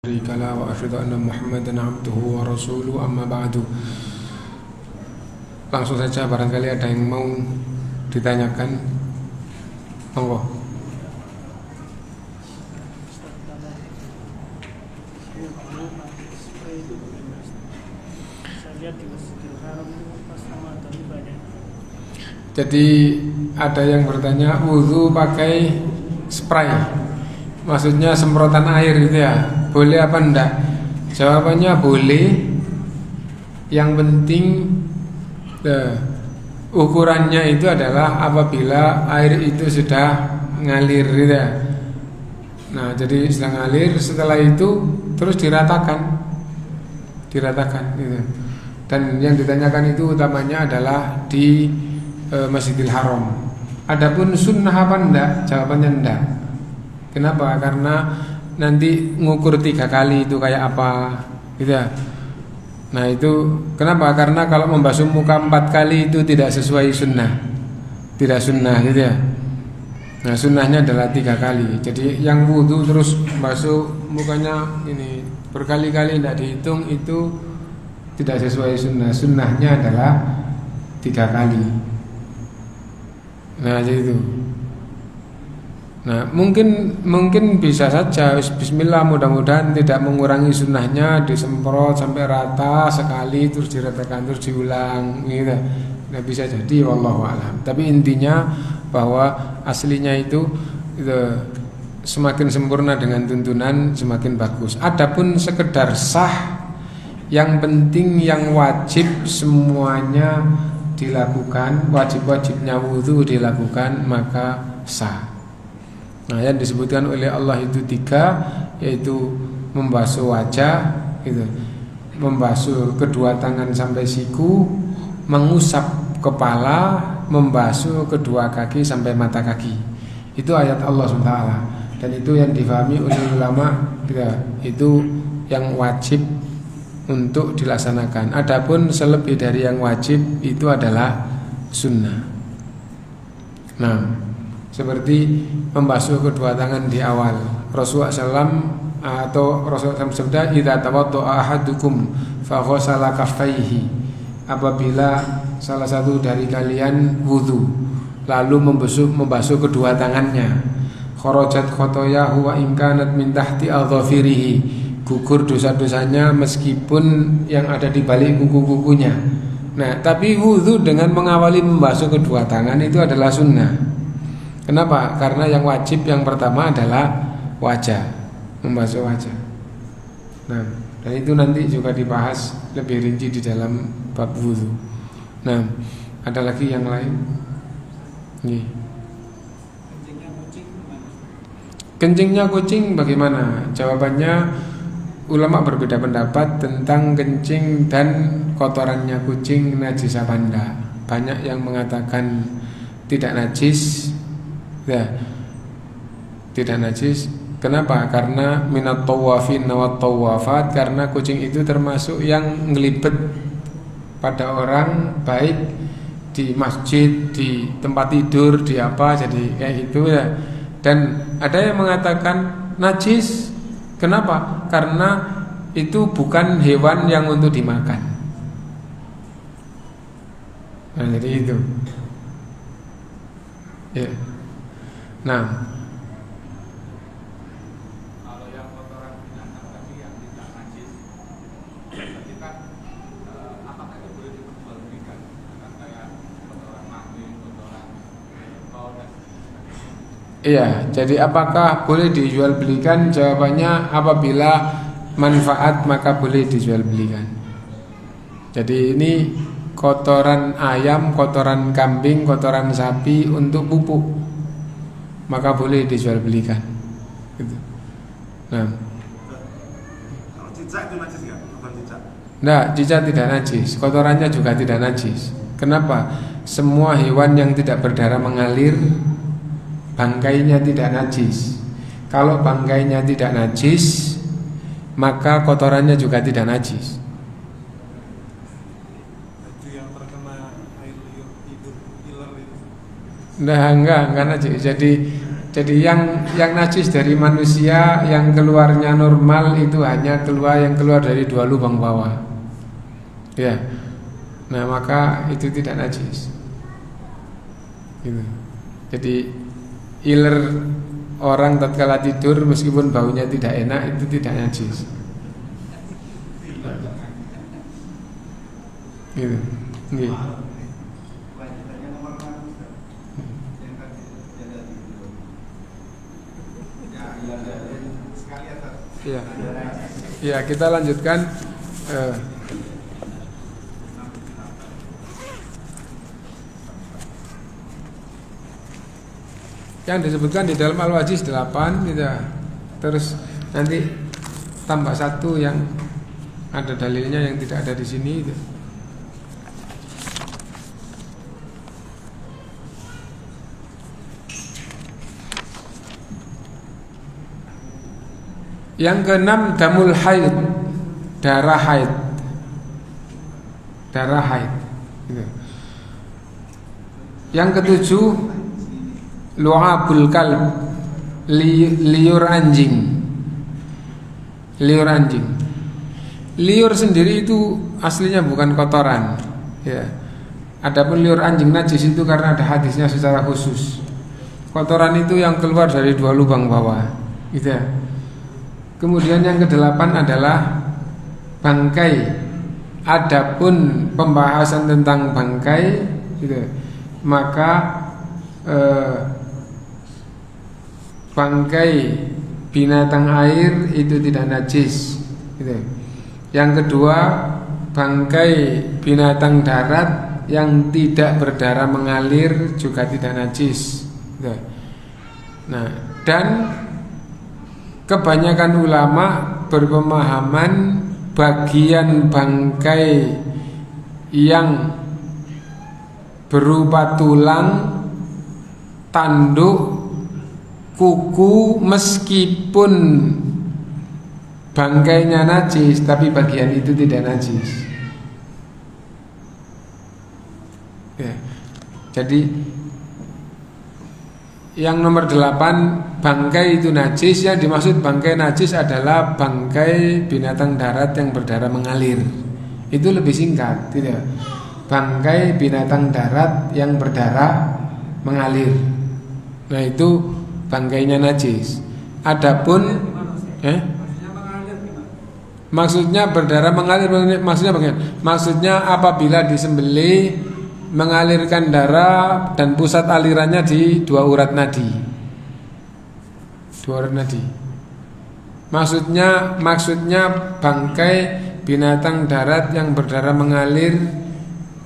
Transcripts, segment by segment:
syarika lah wa asyhadu anna Muhammadan abduhu wa rasuluhu amma ba'du. Langsung saja, barangkali ada yang mau ditanyakan, monggo. Jadi ada yang bertanya, wudu pakai spray, maksudnya semprotan air gitu ya, boleh apa enggak? Jawabannya boleh. Yang penting ukurannya itu adalah apabila air itu sudah ngalir gitu ya. Nah, jadi sudah ngalir, setelah itu terus diratakan gitu. Dan yang ditanyakan itu utamanya adalah di Masjidil Haram. Adapun sunnah apa enggak? Jawabannya enggak. Kenapa? Karena nanti ngukur 3 kali itu kayak apa gitu ya. Nah itu kenapa? Karena kalau membasuh muka 4 kali itu tidak sesuai sunnah, tidak sunnah gitu ya. Nah sunnahnya adalah 3 kali. Jadi yang wudu terus basuh mukanya ini berkali-kali tidak dihitung, itu tidak sesuai sunnah. Sunnahnya adalah 3 kali. Nah jadi itu. Nah mungkin bisa saja bismillah, mudah-mudahan tidak mengurangi sunnahnya, disemprot sampai rata sekali terus diratakan terus diulang gitu. Nah bisa jadi, wallahu a'lam. Tapi intinya bahwa aslinya itu semakin sempurna dengan tuntunan semakin bagus. Adapun sekedar sah, yang penting yang wajib semuanya dilakukan, wajib-wajibnya wudu dilakukan, maka sah. Nah, yang disebutkan oleh Allah itu 3, yaitu membasuh wajah, gitu, membasuh kedua tangan sampai siku, mengusap kepala, membasuh kedua kaki sampai mata kaki. Itu ayat Allah SWT. Dan itu yang difahami oleh ulama, itu yang wajib untuk dilaksanakan. Adapun selebih dari yang wajib itu adalah sunnah. Nah, seperti membasuh kedua tangan di awal. Rasulullah SAW atau Rasulullah SAW bersabda, "Idza tawadda'a ahadukum fa ghassala kaffaihi." Apabila salah satu dari kalian wudu lalu membasuh kedua tangannya, kharajat khotoyahu wa in kanat min tahti adhafirihi. Gugur dosa-dosanya meskipun yang ada di balik kuku-kukunya. Nah, tapi wudu dengan mengawali membasuh kedua tangan itu adalah sunnah. Kenapa? Karena yang wajib yang pertama adalah wajah, membasuh wajah. Nah, dan itu nanti juga dibahas lebih rinci di dalam bab wudu. Nah, ada lagi yang lain? Nih. Kencingnya kucing bagaimana? Jawabannya, ulama berbeda pendapat tentang kencing dan kotorannya kucing najis apa enggak. Banyak yang mengatakan tidak najis. Ya, tidak najis. Kenapa? Karena minat tawafin nawat tawafat, karena kucing itu termasuk yang ngelibet pada orang, baik di masjid, di tempat tidur, di apa, jadi kayak gitu ya. Dan ada yang mengatakan najis. Kenapa? Karena itu bukan hewan yang untuk dimakan. Nah, jadi itu. Ya. Nah, kalau yang kotoran binatang tadi yang tidak najis, berarti kan apakah itu boleh diperjualbelikan? Kan kayak kotoran kambing, kotoran bau dan sebagainya. iya. Jadi apakah boleh dijual belikan? Jawabannya, apabila manfaat maka boleh dijual belikan. Jadi ini kotoran ayam, kotoran kambing, kotoran sapi untuk pupuk, maka boleh dijual belikan gitu. Nah, Kalau cicak itu najis nggak? Bukan cicak. nah, cicak tidak najis, kotorannya juga tidak najis. Kenapa? Semua hewan yang tidak berdarah mengalir, bangkainya tidak najis. Kalau bangkainya tidak najis, maka kotorannya juga tidak najis. Itu yang terkena air liur tidur iler itu. Nah, enggak najis. Jadi Jadi yang najis dari manusia yang keluarnya normal itu hanya yang keluar dari 2 lubang bawah. Ya. Nah, maka itu tidak najis. Gitu. Jadi iler orang tatkala tidur meskipun baunya tidak enak itu tidak najis. Gitu. Nggih. Ya, ya kita lanjutkan. Yang disebutkan di dalam Al-Wajiz 8 gitu. Terus nanti tambah 1 yang ada dalilnya yang tidak ada di sini itu. Yang keenam damul haid, darah haid. Darah haid gitu. Yang ketujuh lu'abul kalb, liur anjing. Liur anjing. Liur sendiri itu aslinya bukan kotoran, ya. Adapun liur anjing najis itu karena ada hadisnya secara khusus. Kotoran itu yang keluar dari 2 lubang bawah, gitu ya. Kemudian yang kedelapan adalah bangkai. Adapun pembahasan tentang bangkai, gitu, maka bangkai binatang air itu tidak najis, gitu. Yang kedua, bangkai binatang darat yang tidak berdarah mengalir juga tidak najis, gitu. Nah, dan kebanyakan ulama berpemahaman bagian bangkai yang berupa tulang, tanduk, kuku, meskipun bangkainya najis, tapi bagian itu tidak najis. Ya. Jadi yang nomor 8, bangkai itu najis. Yang dimaksud bangkai najis adalah bangkai binatang darat yang berdarah mengalir. Itu lebih singkat, tidak? Bangkai binatang darat yang berdarah mengalir. Nah, itu bangkainya najis. Adapun maksudnya berdarah mengalir, maksudnya bagaimana? Maksudnya apabila disembelih mengalirkan darah dan pusat alirannya di 2 urat nadi. 2 urat nadi. Maksudnya bangkai binatang darat yang berdarah mengalir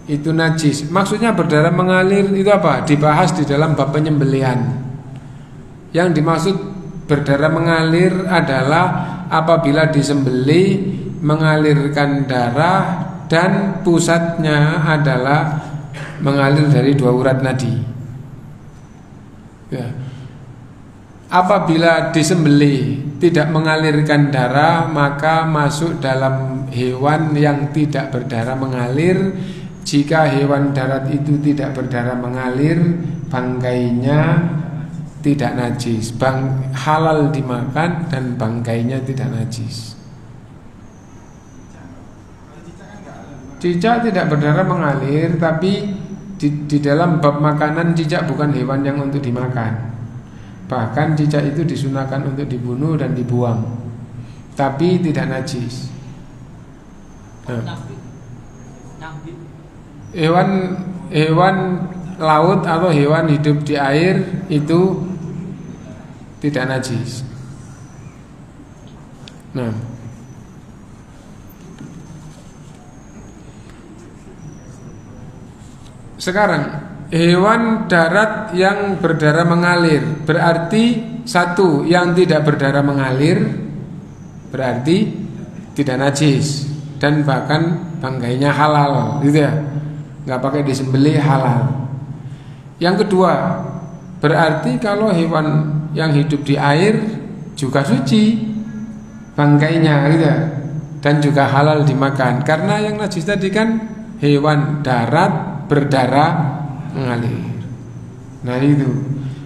itu najis. Maksudnya berdarah mengalir itu apa? Dibahas di dalam bab penyembelihan. Yang dimaksud berdarah mengalir adalah apabila disembelih mengalirkan darah dan pusatnya adalah mengalir dari 2 urat nadi. Ya. Apabila disembelih tidak mengalirkan darah, maka masuk dalam hewan yang tidak berdarah mengalir. Jika hewan darat itu tidak berdarah mengalir, bangkainya tidak najis, halal dimakan dan bangkainya tidak najis. Cicak tidak berdarah mengalir, tapi di dalam bab makanan cicak bukan hewan yang untuk dimakan. Bahkan cicak itu disunahkan untuk dibunuh dan dibuang, tapi tidak najis. Nah, hewan laut atau hewan hidup di air itu tidak najis. Nah, sekarang hewan darat yang berdarah mengalir berarti satu, yang tidak berdarah mengalir berarti tidak najis dan bahkan bangkainya halal, gitu ya, nggak pakai disembelih, halal. Yang kedua, berarti kalau hewan yang hidup di air juga suci bangkainya, gitu ya, dan juga halal dimakan karena yang najis tadi kan hewan darat berdarah mengalir. Nah, itu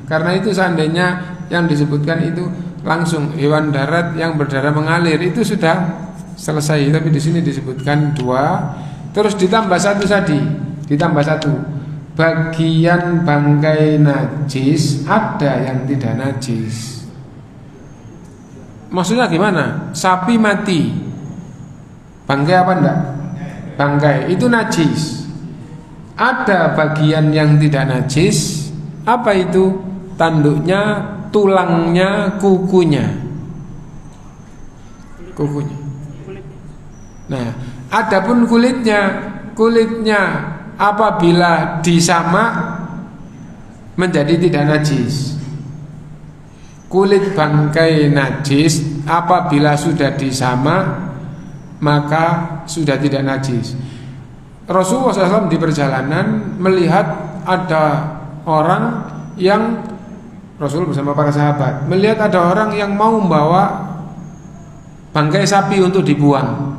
Karena itu seandainya yang disebutkan itu langsung hewan darat yang berdarah mengalir itu sudah selesai. Tapi di sini disebutkan 2, terus ditambah 1 tadi, ditambah 1. Bagian bangkai najis ada yang tidak najis. Maksudnya gimana? Sapi mati, bangkai apa enggak? Bangkai itu najis. Ada bagian yang tidak najis. Apa itu? Tanduknya, tulangnya, kukunya. Nah, adapun kulitnya apabila disamak menjadi tidak najis. Kulit bangkai najis apabila sudah disamak maka sudah tidak najis. Rasulullah SAW di perjalanan melihat ada orang yang Rasul bersama para sahabat melihat ada orang yang mau membawa bangkai sapi untuk dibuang.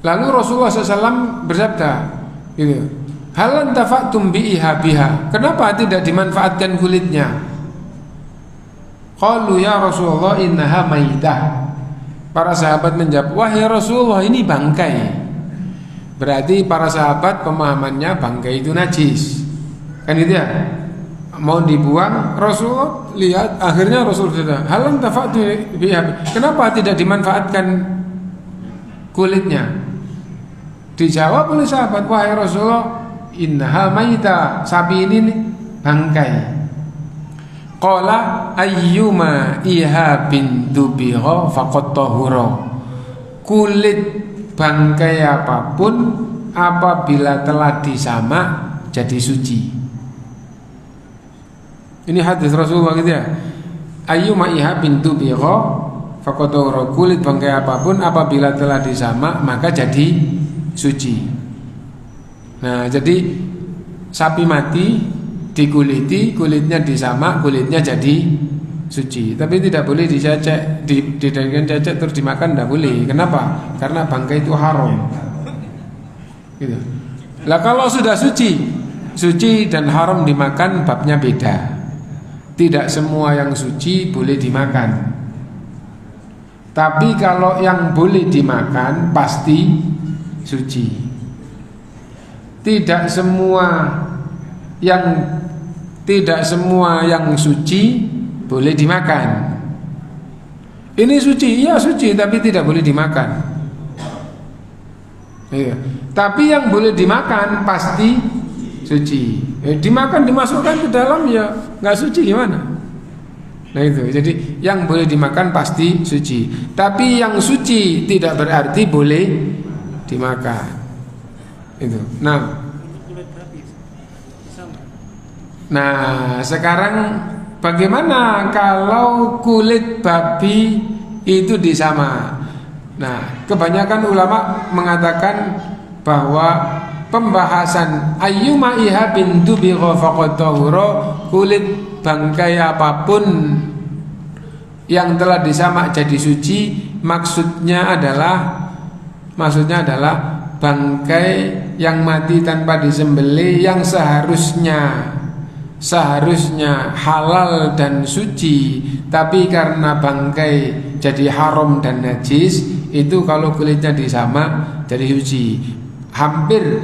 Lalu Rasulullah SAW bersabda, gitu, hal antafa'tum biha biha. Kenapa tidak dimanfaatkan kulitnya? Qalu ya Rasulullah innaha maitah. Para sahabat menjawab, wahai Rasulullah ini bangkai. Berarti para sahabat pemahamannya bangkai itu najis. Kan gitu ya? Mau dibuang, Rasulullah lihat, akhirnya Rasulullah hal antafa'tum biha. Kenapa tidak dimanfaatkan kulitnya? Dijawab oleh sahabat, wahai Rasulullah innaha maita, sapi ini nih bangkai. Qala ayyuma ihabin dubigha faqad tahura. Kulit bangkai apapun apabila telah disamak jadi suci. Ini hadis Rasulullah gitu ya. Ayyuma ihabin dubigha faqad tahura. Kulit bangkai apapun apabila telah disamak maka jadi suci. Nah, jadi sapi mati dikuliti, kulitnya disamak, kulitnya jadi suci. Tapi tidak boleh dicecek, didagingkan cecek terus dimakan, tidak boleh. Kenapa? Karena bangkai itu haram. Gitu. Lah kalau sudah suci dan haram dimakan babnya beda. Tidak semua yang suci boleh dimakan. Tapi kalau yang boleh dimakan pasti suci. Tidak semua yang suci boleh dimakan. Ini suci, iya suci, tapi tidak boleh dimakan. Iya. Tapi yang boleh dimakan pasti suci. Dimakan dimasukkan ke dalam ya nggak suci gimana? Nah itu, jadi yang boleh dimakan pasti suci. Tapi yang suci tidak berarti boleh dimakan. Itu. Nah, sekarang bagaimana kalau kulit babi itu disamak? Nah, kebanyakan ulama mengatakan bahwa pembahasan ayyuma ihabin dubigha faqad tahura, kulit bangkai apapun yang telah disamak jadi suci, maksudnya adalah bangkai yang mati tanpa disembelih yang seharusnya halal dan suci, tapi karena bangkai jadi haram dan najis, itu kalau kulitnya disamak jadi suci. Hampir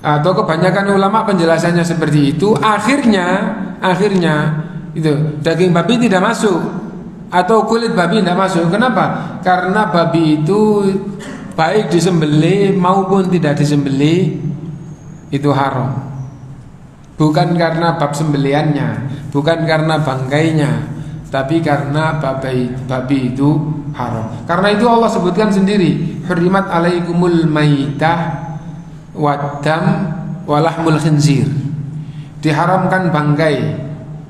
atau kebanyakan ulama penjelasannya seperti itu. Akhirnya itu daging babi tidak masuk atau kulit babi tidak masuk. Kenapa? Karena babi itu baik disembelih maupun tidak disembelih itu haram. Bukan karena bab sembeliannya, bukan karena bangkainya, tapi karena babi itu haram. Karena itu Allah sebutkan sendiri, hurrimat alaikumul maitah waddam walahmul khinzir. Diharamkan bangkai.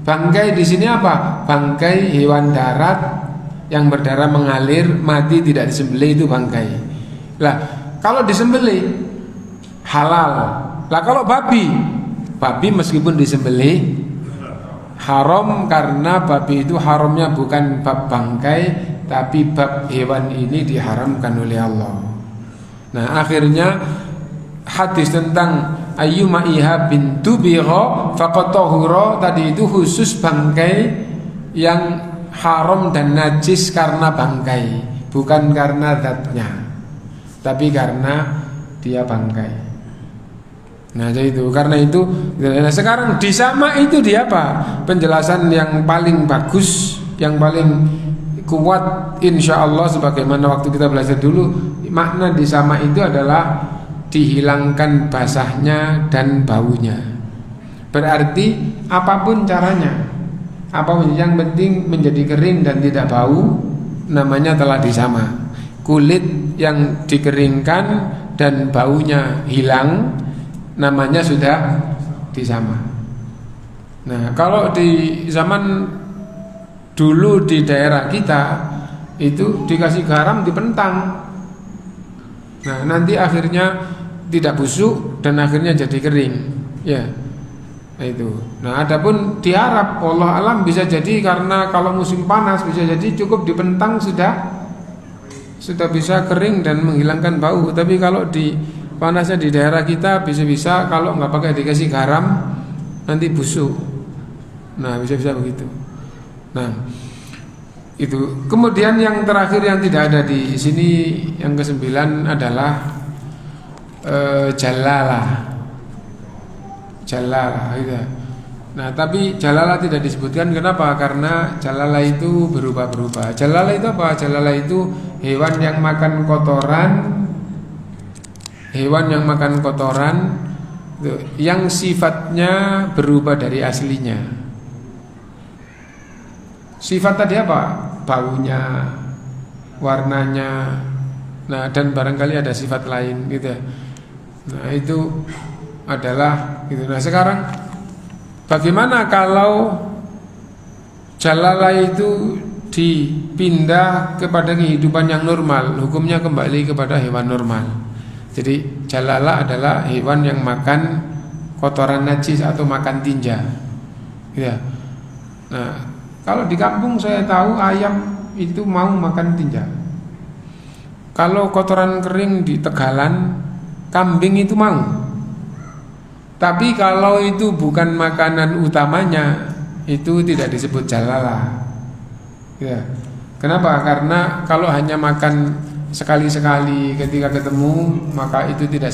Bangkai di sini apa? Bangkai hewan darat yang berdarah mengalir, mati tidak disembelih itu bangkai. Lah, kalau disembelih halal. Lah kalau babi meskipun disembelih haram, karena babi itu haramnya bukan bab bangkai, tapi bab hewan ini diharamkan oleh Allah. Nah, akhirnya hadis tentang ayyuma ihabin tubigha faqad tahura tadi itu khusus bangkai yang haram dan najis karena bangkai, bukan karena zatnya, tapi karena dia bangkai. Nah jadi itu, karena itu. Nah sekarang di sama itu dia apa? Penjelasan yang paling bagus, yang paling kuat insya Allah, sebagaimana waktu kita belajar dulu, makna di sama itu adalah dihilangkan basahnya dan baunya. Berarti apapun caranya, apapun yang penting menjadi kering dan tidak bau, namanya telah disama. Kulit yang dikeringkan dan baunya hilang, namanya sudah disama. Nah kalau di zaman dulu di daerah kita itu dikasih garam dipentang, nah nanti akhirnya tidak busuk dan akhirnya jadi kering, ya. Nah itu. Nah adapun di Arab, wallah alam bisa jadi karena kalau musim panas bisa jadi cukup dipentang sudah bisa kering dan menghilangkan bau. Tapi kalau di panasnya di daerah kita bisa-bisa kalau nggak pakai dikasih garam nanti busuk. Nah bisa-bisa begitu. Nah itu. Kemudian yang terakhir yang tidak ada di sini, yang ke-9 adalah jalalah gitu. Nah tapi jalalah tidak disebutkan, kenapa? Karena jalalah itu berubah-berubah. Jalalah itu apa? Jalalah itu hewan yang makan kotoran, yang sifatnya berubah dari aslinya. Sifat tadi apa? Baunya, warnanya, nah dan barangkali ada sifat lain gitu. Nah itu adalah gitu. Nah sekarang bagaimana kalau jalalah itu dipindah kepada kehidupan yang normal, hukumnya kembali kepada hewan normal. Jadi jalalah adalah hewan yang makan kotoran najis atau makan tinja, ya. Nah, kalau di kampung saya tahu ayam itu mau makan tinja. Kalau kotoran kering di Tegalan, kambing itu mau. Tapi kalau itu bukan makanan utamanya, itu tidak disebut jalalah. Ya. Kenapa? Karena kalau hanya makan sekali-sekali ketika ketemu, maka itu tidak